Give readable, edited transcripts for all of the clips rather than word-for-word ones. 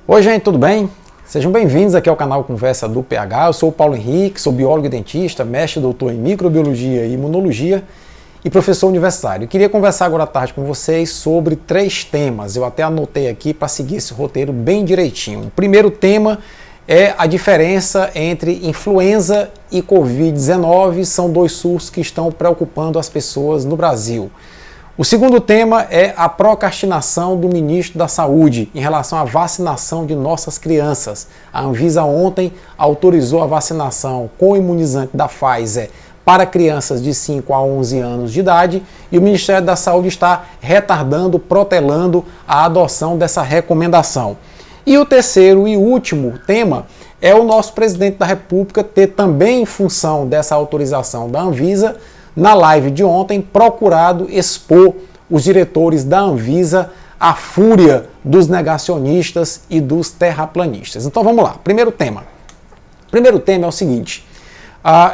Oi gente, tudo bem? Sejam bem-vindos aqui ao canal Conversa do PH. Eu sou o Paulo Henrique, sou biólogo e dentista, mestre e doutor em microbiologia e imunologia e professor universitário. Eu queria conversar agora à tarde com vocês sobre 3 temas. Eu até anotei aqui para seguir esse roteiro bem direitinho. O primeiro tema é a diferença entre influenza e Covid-19. São 2 surtos que estão preocupando as pessoas no Brasil. O segundo tema é a procrastinação do ministro da Saúde em relação à vacinação de nossas crianças. A Anvisa ontem autorizou a vacinação com o imunizante da Pfizer para crianças de 5 a 11 anos de idade e o Ministério da Saúde está retardando, protelando a adoção dessa recomendação. E o terceiro e último tema é o nosso presidente da República ter também, em função dessa autorização da Anvisa, na live de ontem, procurado expor os diretores da Anvisa à fúria dos negacionistas e dos terraplanistas. Então vamos lá, primeiro tema. Primeiro tema é o seguinte,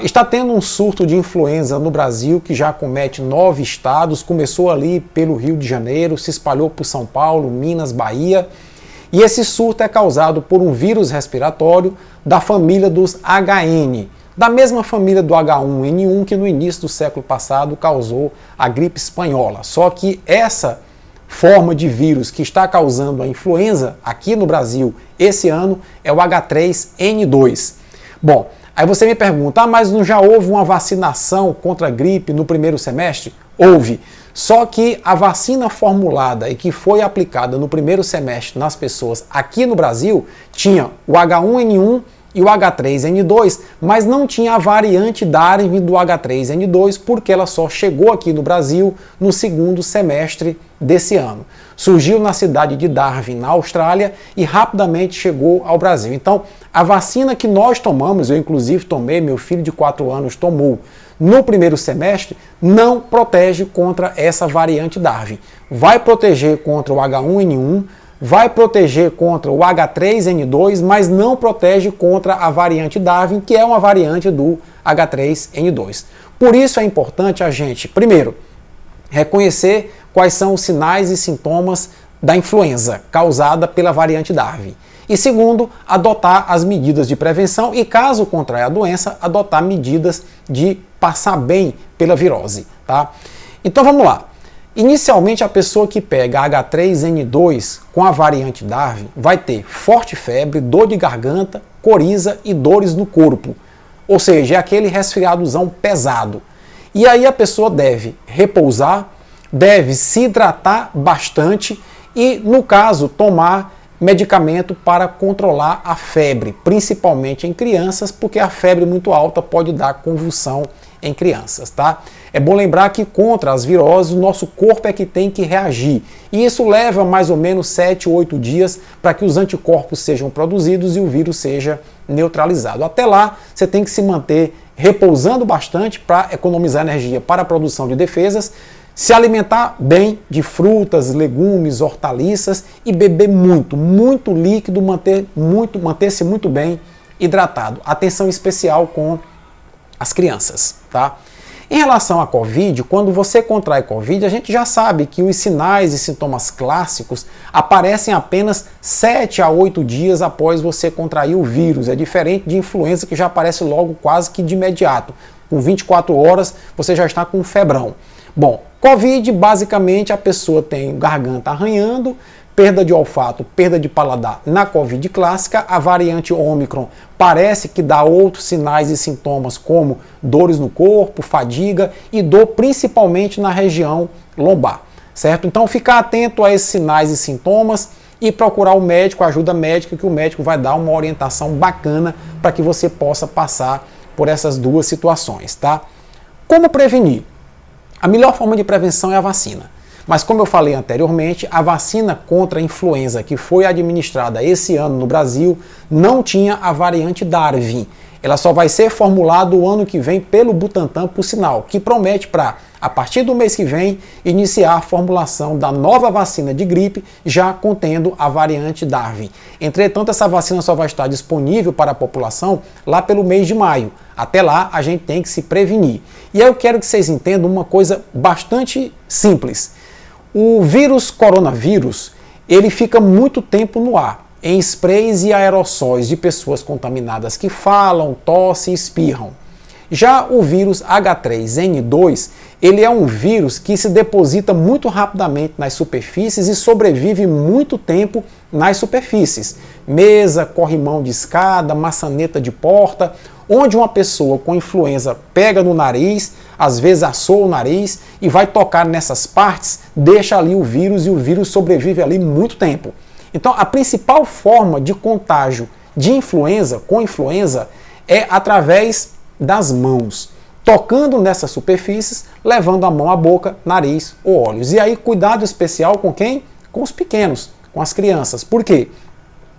está tendo um surto de influenza no Brasil que já acomete 9 estados, começou ali pelo Rio de Janeiro, se espalhou por São Paulo, Minas, Bahia, e esse surto é causado por um vírus respiratório da família dos HN, da mesma família do H1N1 que no início do século passado causou a gripe espanhola. Só que essa forma de vírus que está causando a influenza aqui no Brasil esse ano é o H3N2. Bom, aí você me pergunta, mas não já houve uma vacinação contra a gripe no primeiro semestre? Houve. Só que a vacina formulada e que foi aplicada no primeiro semestre nas pessoas aqui no Brasil tinha o H1N1 e o H3N2, mas não tinha a variante Darwin do H3N2 porque ela só chegou aqui no Brasil no segundo semestre desse ano. Surgiu na cidade de Darwin, na Austrália, e rapidamente chegou ao Brasil. Então, a vacina que nós tomamos, eu inclusive tomei, meu filho de 4 anos tomou, no primeiro semestre, não protege contra essa variante Darwin. Vai proteger contra o H1N1, vai proteger contra o H3N2, mas não protege contra a variante Darwin, que é uma variante do H3N2. Por isso é importante a gente, primeiro, reconhecer quais são os sinais e sintomas da influenza causada pela variante Darwin. E segundo, adotar as medidas de prevenção e, caso contraia a doença, adotar medidas de passar bem pela virose. Tá? Então vamos lá. Inicialmente, a pessoa que pega H3N2 com a variante Darwin vai ter forte febre, dor de garganta, coriza e dores no corpo. Ou seja, é aquele resfriadozão pesado. E aí a pessoa deve repousar, deve se hidratar bastante e, no caso, tomar medicamento para controlar a febre, principalmente em crianças, porque a febre muito alta pode dar convulsão em crianças, tá? É bom lembrar que contra as viroses o nosso corpo é que tem que reagir. E isso leva mais ou menos 7 ou 8 dias para que os anticorpos sejam produzidos e o vírus seja neutralizado. Até lá, você tem que se manter repousando bastante para economizar energia para a produção de defesas, se alimentar bem de frutas, legumes, hortaliças e beber muito líquido, manter-se muito bem hidratado. Atenção especial com as crianças, tá? Em relação à Covid, quando você contrai Covid, a gente já sabe que os sinais e sintomas clássicos aparecem apenas 7 a 8 dias após você contrair o vírus. É diferente de influenza que já aparece logo quase que de imediato. Com 24 horas você já está com um febrão. Bom, Covid, basicamente a pessoa tem garganta arranhando, perda de olfato, perda de paladar na Covid clássica. A variante Ômicron parece que dá outros sinais e sintomas como dores no corpo, fadiga e dor principalmente na região lombar, certo? Então ficar atento a esses sinais e sintomas e procurar o médico, a ajuda médica, que o médico vai dar uma orientação bacana para que você possa passar por essas 2 situações, tá? Como prevenir? A melhor forma de prevenção é a vacina. Mas como eu falei anteriormente, a vacina contra a influenza que foi administrada esse ano no Brasil não tinha a variante Darwin. Ela só vai ser formulada o ano que vem pelo Butantan, por sinal, que promete para, a partir do mês que vem, iniciar a formulação da nova vacina de gripe, já contendo a variante Darwin. Entretanto, essa vacina só vai estar disponível para a população lá pelo mês de maio. Até lá, a gente tem que se prevenir. E aí eu quero que vocês entendam uma coisa bastante simples. O vírus coronavírus, ele fica muito tempo no ar. em sprays e aerossóis de pessoas contaminadas que falam, tossem e espirram. Já o vírus H3N2, ele é um vírus que se deposita muito rapidamente nas superfícies e sobrevive muito tempo nas superfícies. Mesa, corrimão de escada, maçaneta de porta, onde uma pessoa com influenza pega no nariz, às vezes assoa o nariz e vai tocar nessas partes, deixa ali o vírus e o vírus sobrevive ali muito tempo. Então, a principal forma de contágio de influenza, com influenza, é através das mãos, tocando nessas superfícies, levando a mão à boca, nariz ou olhos. E aí, cuidado especial com quem? Com os pequenos, com as crianças. Por quê?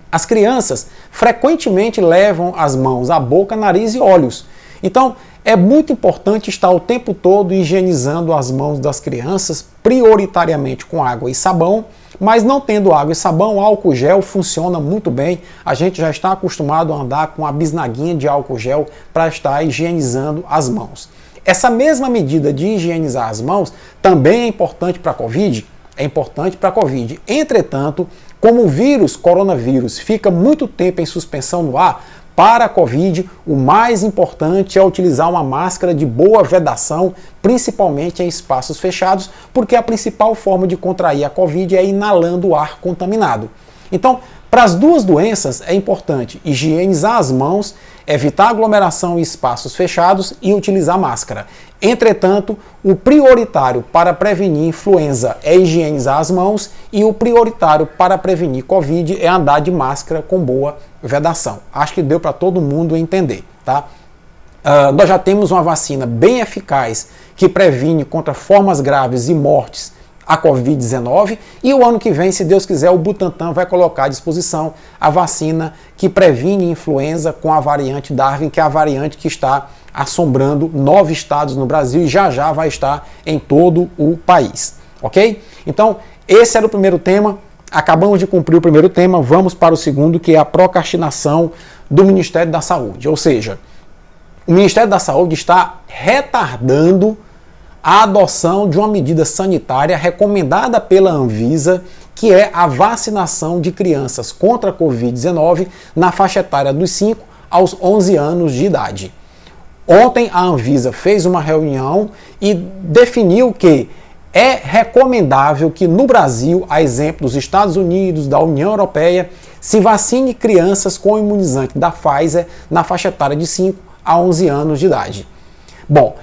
As crianças frequentemente levam as mãos à boca, nariz e olhos. Então, é muito importante estar o tempo todo higienizando as mãos das crianças, prioritariamente com água e sabão, mas não tendo água e sabão, álcool gel funciona muito bem. A gente já está acostumado a andar com a bisnaguinha de álcool gel para estar higienizando as mãos. Essa mesma medida de higienizar as mãos também é importante para a Covid? É importante para a Covid. Entretanto, como o vírus, coronavírus, fica muito tempo em suspensão no ar, para a Covid, o mais importante é utilizar uma máscara de boa vedação, principalmente em espaços fechados, porque a principal forma de contrair a Covid é inalando o ar contaminado. Então, para as duas doenças é importante higienizar as mãos, evitar aglomeração em espaços fechados e utilizar máscara. Entretanto, o prioritário para prevenir influenza é higienizar as mãos e o prioritário para prevenir Covid é andar de máscara com boa vedação. Acho que deu para todo mundo entender, tá? Nós já temos uma vacina bem eficaz que previne contra formas graves e mortes a Covid-19 e o ano que vem, se Deus quiser, o Butantan vai colocar à disposição a vacina que previne influenza com a variante Darwin, que é a variante que está assombrando 9 estados no Brasil e já vai estar em todo o país, ok? Então, esse era o primeiro tema, acabamos de cumprir o primeiro tema, vamos para o segundo, que é a procrastinação do Ministério da Saúde, ou seja, o Ministério da Saúde está retardando a adoção de uma medida sanitária recomendada pela Anvisa, que é a vacinação de crianças contra a Covid-19 na faixa etária dos 5 aos 11 anos de idade. Ontem a Anvisa fez uma reunião e definiu que é recomendável que no Brasil, a exemplo dos Estados Unidos, da União Europeia, se vacine crianças com o imunizante da Pfizer na faixa etária de 5 a 11 anos de idade. Bom,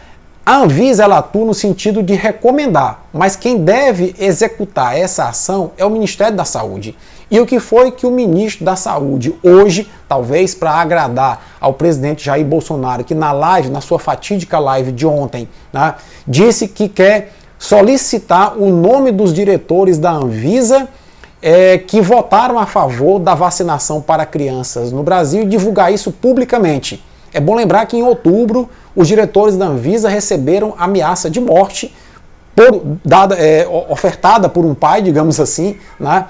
a Anvisa ela atua no sentido de recomendar, mas quem deve executar essa ação é o Ministério da Saúde. E o que foi que o ministro da Saúde hoje, talvez para agradar ao presidente Jair Bolsonaro, que na sua fatídica live de ontem, né, disse que quer solicitar o nome dos diretores da Anvisa que votaram a favor da vacinação para crianças no Brasil e divulgar isso publicamente. É bom lembrar que em outubro os diretores da Anvisa receberam ameaça de morte ofertada por um pai, digamos assim, né,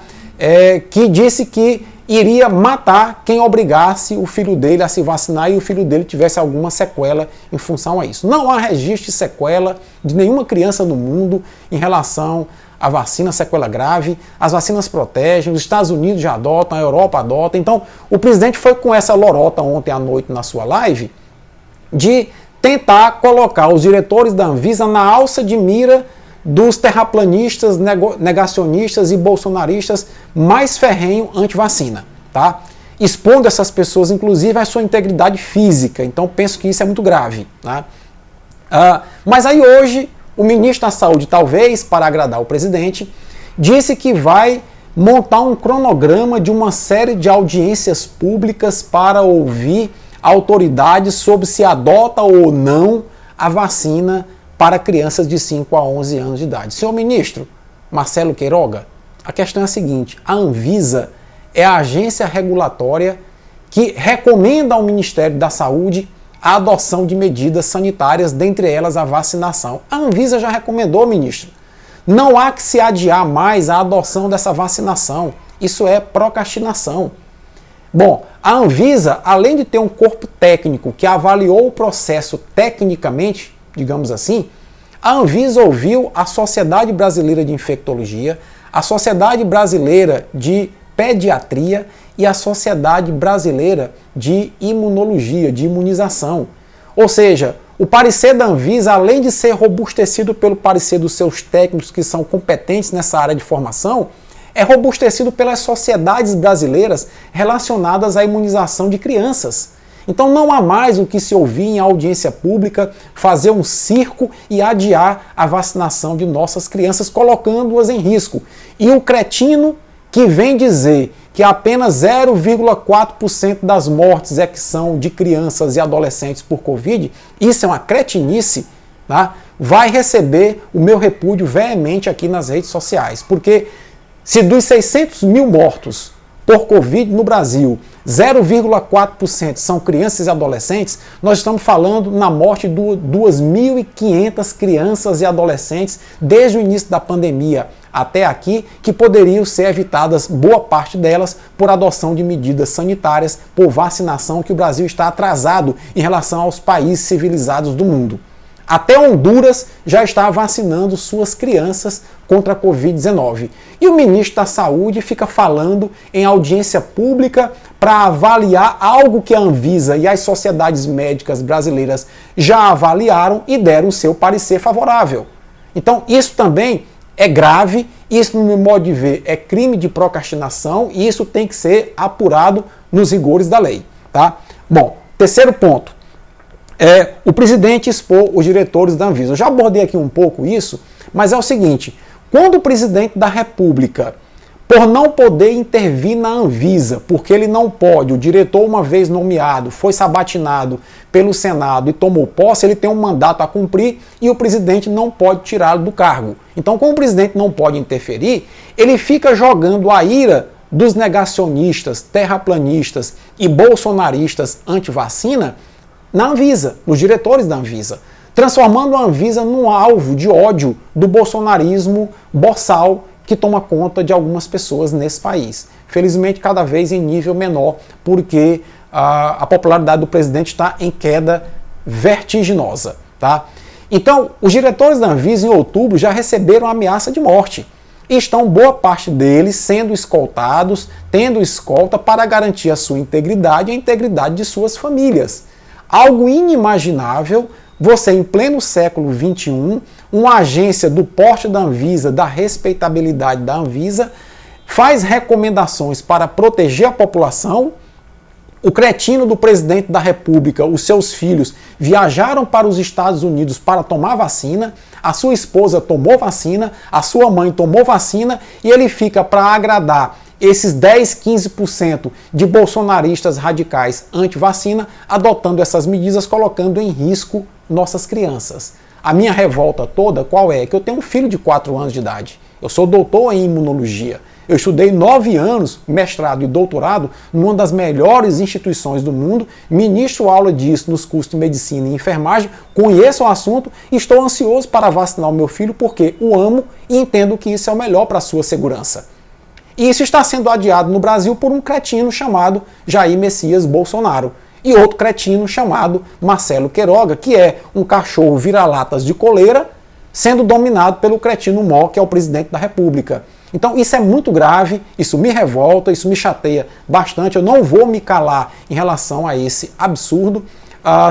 que disse que iria matar quem obrigasse o filho dele a se vacinar e o filho dele tivesse alguma sequela em função a isso. Não há registro de sequela de nenhuma criança no mundo em relação à vacina, sequela grave. As vacinas protegem, os Estados Unidos já adotam, a Europa adota. Então, o presidente foi com essa lorota ontem à noite na sua live de tentar colocar os diretores da Anvisa na alça de mira dos terraplanistas, negacionistas e bolsonaristas mais ferrenho anti-vacina, tá? Expondo essas pessoas, inclusive, à sua integridade física. Então, penso que isso é muito grave, tá? Mas aí hoje, o ministro da Saúde, talvez para agradar o presidente, disse que vai montar um cronograma de uma série de audiências públicas para ouvir autoridades sobre se adota ou não a vacina para crianças de 5 a 11 anos de idade. Senhor ministro Marcelo Queiroga, a questão é a seguinte: a Anvisa é a agência regulatória que recomenda ao Ministério da Saúde a adoção de medidas sanitárias, dentre elas a vacinação. A Anvisa já recomendou, ministro. Não há que se adiar mais a adoção dessa vacinação. Isso é procrastinação. Bom, a Anvisa, além de ter um corpo técnico que avaliou o processo tecnicamente, digamos assim, a Anvisa ouviu a Sociedade Brasileira de Infectologia, a Sociedade Brasileira de Pediatria e a Sociedade Brasileira de Imunologia, de Imunização. Ou seja, o parecer da Anvisa, além de ser robustecido pelo parecer dos seus técnicos que são competentes nessa área de formação, é robustecido pelas sociedades brasileiras relacionadas à imunização de crianças. Então não há mais o que se ouvir em audiência pública, fazer um circo e adiar a vacinação de nossas crianças, colocando-as em risco. E o cretino que vem dizer que apenas 0,4% das mortes é que são de crianças e adolescentes por Covid, isso é uma cretinice, tá? Vai receber o meu repúdio veemente aqui nas redes sociais. Porque se dos 600 mil mortos por Covid no Brasil, 0,4% são crianças e adolescentes, nós estamos falando na morte de 2.500 crianças e adolescentes desde o início da pandemia até aqui, que poderiam ser evitadas, boa parte delas, por adoção de medidas sanitárias, por vacinação, que o Brasil está atrasado em relação aos países civilizados do mundo. Até Honduras já está vacinando suas crianças contra a Covid-19. E o ministro da Saúde fica falando em audiência pública para avaliar algo que a Anvisa e as sociedades médicas brasileiras já avaliaram e deram o seu parecer favorável. Então isso também é grave, isso no meu modo de ver é crime de procrastinação e isso tem que ser apurado nos rigores da lei. Tá? Bom, terceiro ponto. O presidente expor os diretores da Anvisa. Eu já abordei aqui um pouco isso, mas é o seguinte, quando o presidente da República, por não poder intervir na Anvisa, porque ele não pode, o diretor uma vez nomeado, foi sabatinado pelo Senado e tomou posse, ele tem um mandato a cumprir e o presidente não pode tirá-lo do cargo. Então, como o presidente não pode interferir, ele fica jogando a ira dos negacionistas, terraplanistas e bolsonaristas anti-vacina na Anvisa, nos diretores da Anvisa, transformando a Anvisa num alvo de ódio do bolsonarismo boçal que toma conta de algumas pessoas nesse país. Felizmente, cada vez em nível menor, porque a popularidade do presidente está em queda vertiginosa. Tá? Então, os diretores da Anvisa, em outubro, já receberam ameaça de morte. E estão, boa parte deles, sendo escoltados, tendo escolta para garantir a sua integridade e a integridade de suas famílias. Algo inimaginável, você em pleno século XXI, uma agência do porte da Anvisa, da respeitabilidade da Anvisa, faz recomendações para proteger a população. O cretino do presidente da República, os seus filhos, viajaram para os Estados Unidos para tomar vacina, a sua esposa tomou vacina, a sua mãe tomou vacina e ele fica para agradar esses 10, 15% de bolsonaristas radicais anti-vacina, adotando essas medidas, colocando em risco nossas crianças. A minha revolta toda, qual é? Que eu tenho um filho de 4 anos de idade. Eu sou doutor em imunologia. Eu estudei 9 anos, mestrado e doutorado, numa das melhores instituições do mundo, ministro aula disso nos cursos de medicina e enfermagem, conheço o assunto e estou ansioso para vacinar o meu filho porque o amo e entendo que isso é o melhor para a sua segurança. E isso está sendo adiado no Brasil por um cretino chamado Jair Messias Bolsonaro e outro cretino chamado Marcelo Queiroga, que é um cachorro vira-latas de coleira, sendo dominado pelo cretino Mó, que é o presidente da República. Então isso é muito grave, isso me revolta, isso me chateia bastante, eu não vou me calar em relação a esse absurdo.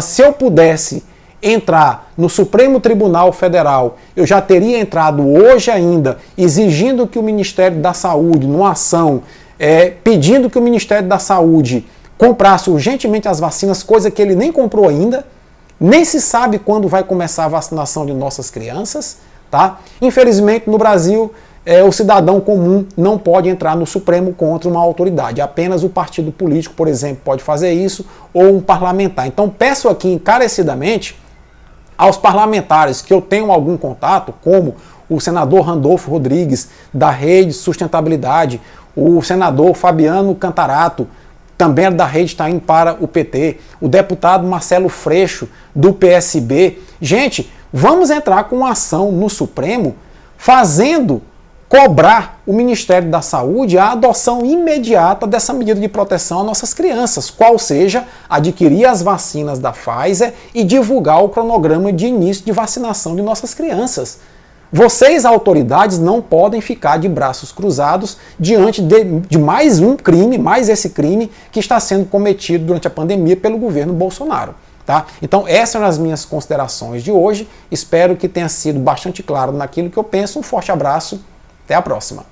Se eu pudesse entrar no Supremo Tribunal Federal, eu já teria entrado hoje ainda, exigindo que o Ministério da Saúde, numa ação, pedindo que o Ministério da Saúde comprasse urgentemente as vacinas, coisa que ele nem comprou ainda, nem se sabe quando vai começar a vacinação de nossas crianças. Tá? Infelizmente, no Brasil, o cidadão comum não pode entrar no Supremo contra uma autoridade. Apenas o partido político, por exemplo, pode fazer isso, ou um parlamentar. Então, peço aqui encarecidamente aos parlamentares que eu tenho algum contato, como o senador Randolfo Rodrigues, da Rede Sustentabilidade, o senador Fabiano Cantarato, também da Rede está indo para o PT, o deputado Marcelo Freixo, do PSB. Gente, vamos entrar com uma ação no Supremo, cobrar o Ministério da Saúde a adoção imediata dessa medida de proteção às nossas crianças, qual seja adquirir as vacinas da Pfizer e divulgar o cronograma de início de vacinação de nossas crianças. Vocês, autoridades, não podem ficar de braços cruzados diante de mais um crime, mais esse crime que está sendo cometido durante a pandemia pelo governo Bolsonaro. Tá? Então essas são as minhas considerações de hoje. Espero que tenha sido bastante claro naquilo que eu penso. Um forte abraço, até a próxima.